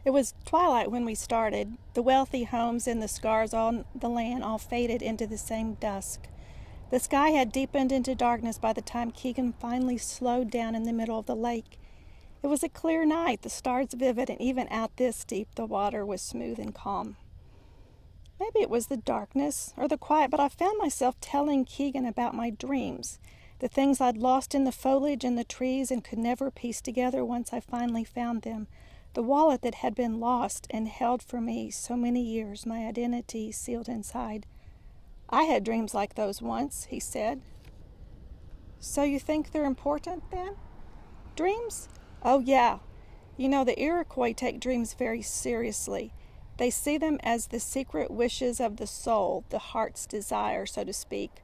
It was twilight when we started. The wealthy homes and the scars on the land all faded into the same dusk. The sky had deepened into darkness by the time Keegan finally slowed down in the middle of the lake. It was a clear night, the stars vivid, and even out this deep the water was smooth and calm. Maybe it was the darkness or the quiet, but I found myself telling Keegan about my dreams, the things I'd lost in the foliage and the trees and could never piece together once I finally found them. The wallet that had been lost and held for me so many years, my identity sealed inside. I had dreams like those once, he said. So you think they're important then? Dreams? Oh, yeah. You know, the Iroquois take dreams very seriously. They see them as the secret wishes of the soul, the heart's desire, so to speak.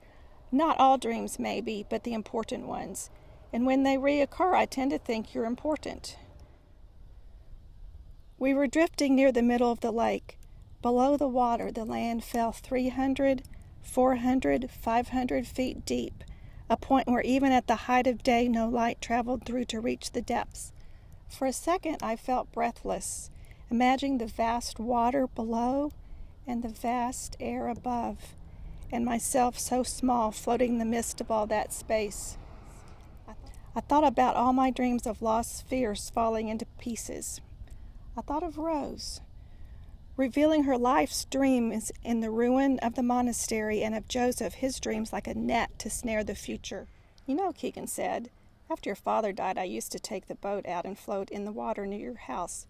Not all dreams, maybe, but the important ones. And when they reoccur, I tend to think you're important. We were drifting near the middle of the lake. Below the water, the land fell 300, 400, 500 feet deep, a point where even at the height of day no light traveled through to reach the depths. For a second I felt breathless, imagining the vast water below and the vast air above, and myself so small floating in the midst of all that space. I thought about all my dreams of lost spheres falling into pieces. I thought of Rose, revealing her life's dreams in the ruin of the monastery, and of Joseph, his dreams like a net to snare the future. You know, Keegan said, after your father died, I used to take the boat out and float in the water near your house,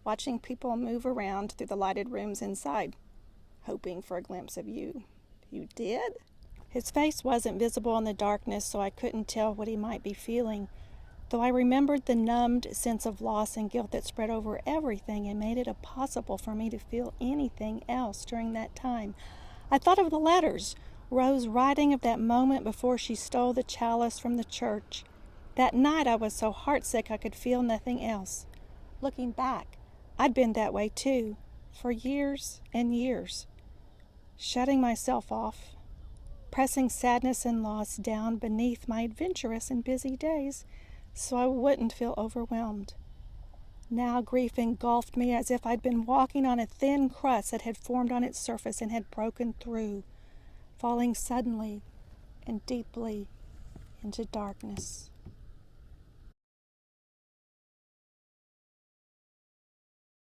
watching people move around through the lighted rooms inside, hoping for a glimpse of you. You did? His face wasn't visible in the darkness, so I couldn't tell what he might be feeling, though I remembered the numbed sense of loss and guilt that spread over everything and made it impossible for me to feel anything else during that time. I thought of the letters, Rose writing of that moment before she stole the chalice from the church. That night I was so heartsick I could feel nothing else. Looking back, I'd been that way too, for years and years. Shutting myself off, pressing sadness and loss down beneath my adventurous and busy days, so I wouldn't feel overwhelmed. Now grief engulfed me as if I'd been walking on a thin crust that had formed on its surface and had broken through, falling suddenly and deeply into darkness.